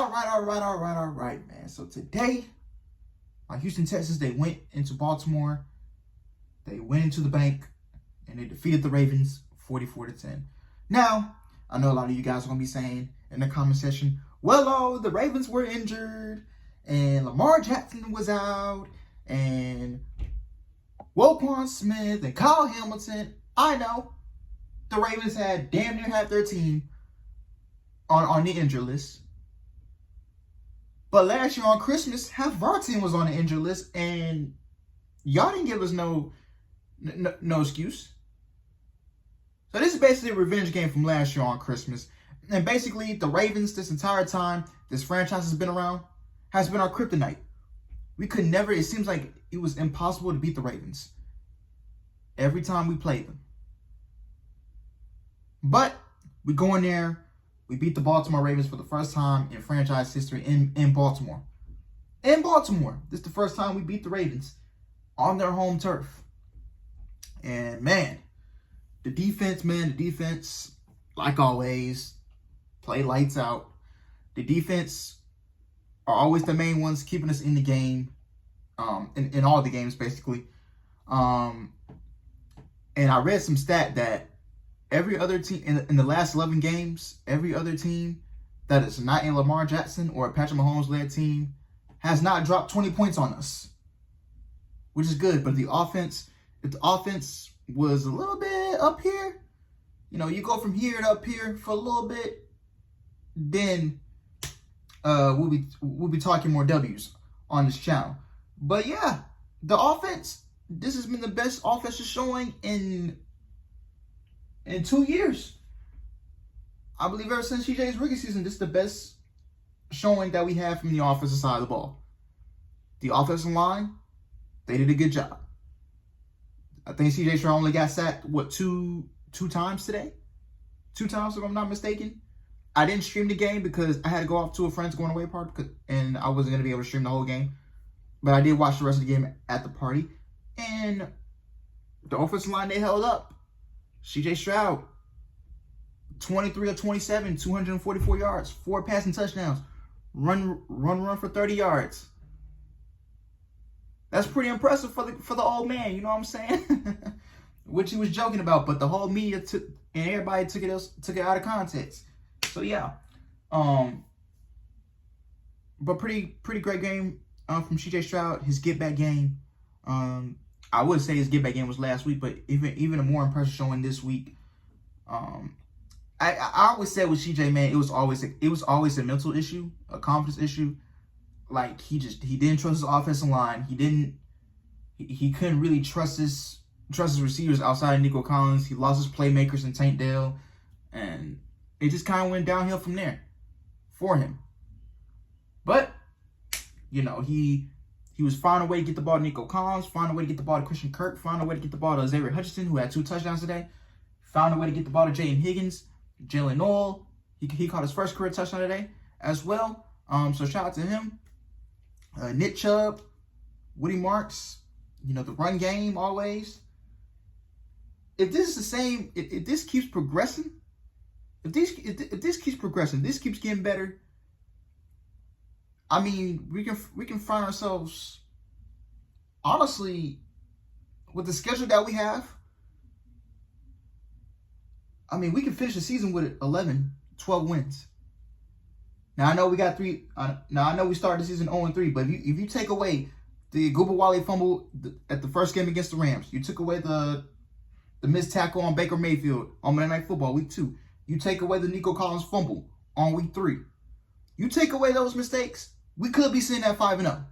All right, man. So today, my Houston Texans, they went into Baltimore. They went into the bank, and they defeated the Ravens 44-10. Now, I know a lot of you guys are going to be saying in the comment section, well, the Ravens were injured, and Lamar Jackson was out, and Roquan Smith, and Kyle Hamilton. I know. The Ravens had damn near half their team on the injured list. But last year on Christmas, half of our team was on the injured list, and y'all didn't give us no excuse. So this is basically a revenge game from last year on Christmas. And basically, the Ravens, this entire time this franchise has been around, has been our kryptonite. We could never, it seems like it was impossible to beat the Ravens every time we played them. But we go in there, we beat the Baltimore Ravens for the first time in franchise history in Baltimore. In Baltimore. This is the first time we beat the Ravens on their home turf. And man, the defense, like always, play lights out. The defense are always the main ones keeping us in the game, in all the games basically. And I read some stat that every other team in the last 11 games, every other team that is not a Lamar Jackson or a Patrick Mahomes-led team has not dropped 20 points on us, which is good. But if the offense was a little bit up here, you go from here to up here for a little bit, then we'll be talking more W's on this channel. But yeah, the offense, this has been the best offensive showing in 2 years. I believe ever since CJ's rookie season, this is the best showing that we have from the offensive side of the ball. The offensive line, they did a good job. I think CJ Stroud only got sacked, two times today? 2 times, if I'm not mistaken. I didn't stream the game because I had to go off to a friend's going away party, and I wasn't going to be able to stream the whole game. But I did watch the rest of the game at the party. And the offensive line, they held up. CJ Stroud, 23 of 27, 244 yards, 4 passing touchdowns, run for 30 yards. That's pretty impressive for the old man, you know what I'm saying? Which he was joking about, but the whole media and everybody took it out of context. So yeah, but pretty great game from CJ Stroud. His get back game. I would say his get back game was last week, but even a more impressive showing this week. I always said with CJ, man, it was always a mental issue, a confidence issue. Like he didn't trust his offensive line. He couldn't really trust his receivers outside of Nico Collins. He lost his playmakers in Tank Dell, and it just kind of went downhill from there for him. But he was finding a way to get the ball to Nico Collins, finding a way to get the ball to Christian Kirk, finding a way to get the ball to Xavier Hutchinson, who had 2 touchdowns today, found a way to get the ball to Jaden Higgins, Jalen Noel. He caught his first career touchdown today as well. So shout out to him. Nick Chubb, Woody Marks, the run game always. If this is the same, if this keeps progressing, if this keeps progressing, this keeps getting better. I mean, we can find ourselves, honestly, with the schedule that we have. I mean, we can finish the season with 11, 12 wins. Now, I know we got 3. Now, I know we started the season 0-3, but if you take away the Gubawale fumble at the first game against the Rams, you took away the missed tackle on Baker Mayfield on Monday Night Football, week 2. You take away the Nico Collins fumble on week 3. You take away those mistakes, we could be sitting at 5-0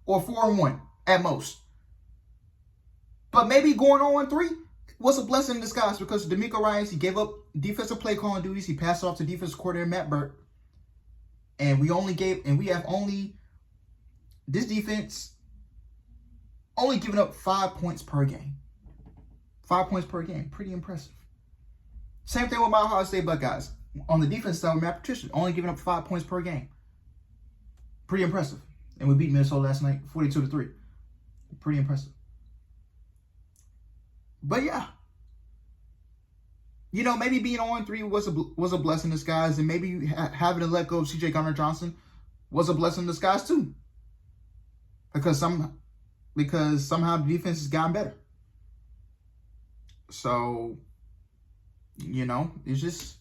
or 4-1 at most. But maybe going 0-3 was a blessing in disguise because DeMeco Ryans, he gave up defensive play calling duties. He passed off to defensive coordinator Matt Burt. And this defense only giving up 5 points per game. 5 points per game. Pretty impressive. Same thing with my Ohio State Buckeyes. On the defense side, Matt Patricia only giving up 5 points per game. Pretty impressive. And we beat Minnesota last night, 42-3. Pretty impressive. But yeah, maybe being 0-3 was a blessing in disguise, and maybe having to let go of C.J. Gardner-Johnson was a blessing in disguise too, because somehow the defense has gotten better. So, it's just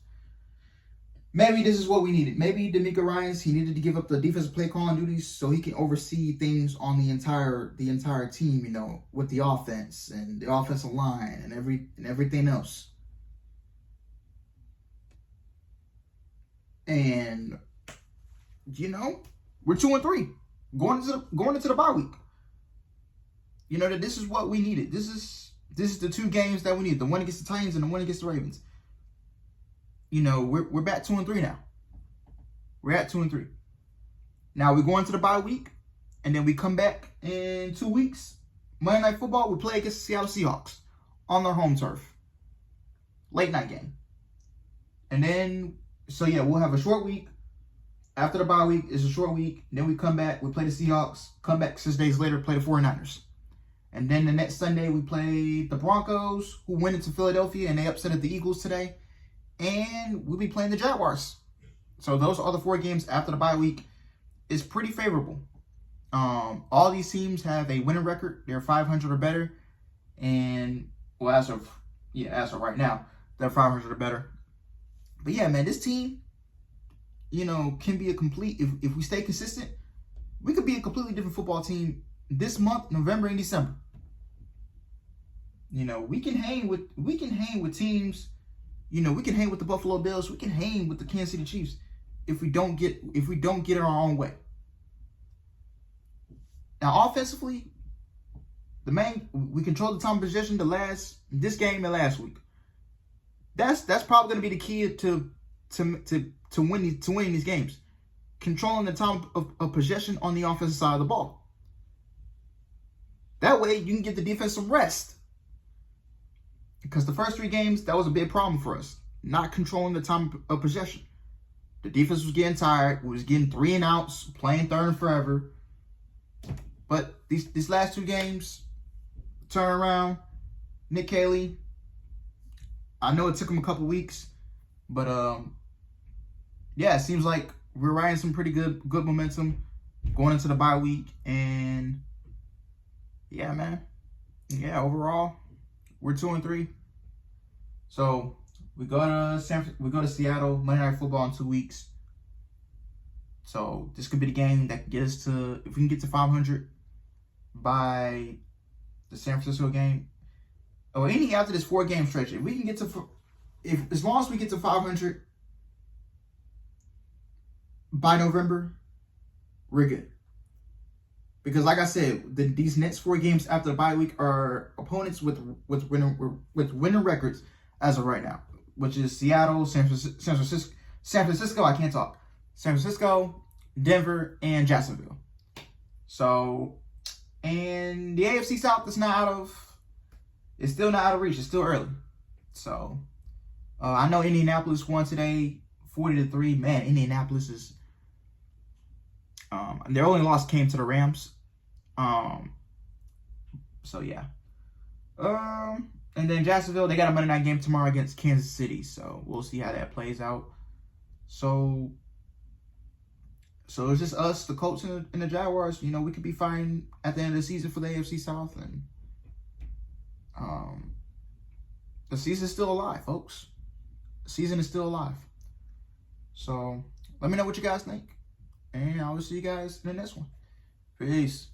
maybe this is what we needed. Maybe DeMeco Ryans, he needed to give up the defensive play calling duties so he can oversee things on the entire team, with the offense and the offensive line and everything else. And we're 2-3 going into the bye week. That this is what we needed. This is the two games that we need: the one against the Titans and the one against the Ravens. We're back 2-3 now. We're at 2-3. Now we go into the bye week, and then we come back in 2 weeks. Monday Night Football, we play against the Seattle Seahawks on their home turf. Late night game. And then, we'll have a short week. After the bye week is a short week. Then we come back, we play the Seahawks. Come back 6 days later, play the 49ers. And then the next Sunday, we play the Broncos, who went into Philadelphia, and they upset the Eagles today. And we'll be playing the Jaguars. So those are the 4 games after the bye week. It's pretty favorable. All these teams have a winning record. They're 500 or better. And, as of right now, they're 500 or better. But yeah, man, this team, can be a complete, if we stay consistent, we could be a completely different football team this month, November and December. We can hang with teams. We can hang with the Buffalo Bills. We can hang with the Kansas City Chiefs if we don't get it our own way. Now, offensively, we control the time of possession this game and last week. That's probably going to be the key to winning these games. Controlling the time of possession on the offensive side of the ball. That way, you can get the defense some rest. Because the first 3 games, that was a big problem for us. Not controlling the time of possession. The defense was getting tired. We was getting 3 and outs, playing third and forever. But these last 2 games, turn around. Nick Caley, I know it took him a couple weeks. But, it seems like we're riding some pretty good momentum going into the bye week. And, yeah, man. Yeah, overall, we're 2-3. So we go to Seattle Monday Night Football in 2 weeks. So this could be the game that can get us to, if we can get to 500 by the San Francisco game, or any after this 4-game stretch, if we can get to, as long as we get to 500 by November, we're good. Because, like I said, these next 4 games after the bye week are opponents with winning records as of right now, which is Seattle, San Francisco. I can't talk. San Francisco, Denver, and Jacksonville. So, and the AFC South is it's still not out of reach. It's still early. So, I know Indianapolis won today, 40-3. Man, Indianapolis is. Their only loss came to the Rams. So yeah. And then Jacksonville, they got a Monday night game tomorrow against Kansas City. So we'll see how that plays out. So it's just us, the Colts and the Jaguars. We could be fighting at the end of the season for the AFC South, and the season's still alive, folks. The season is still alive. So let me know what you guys think. And I will see you guys in the next one. Peace.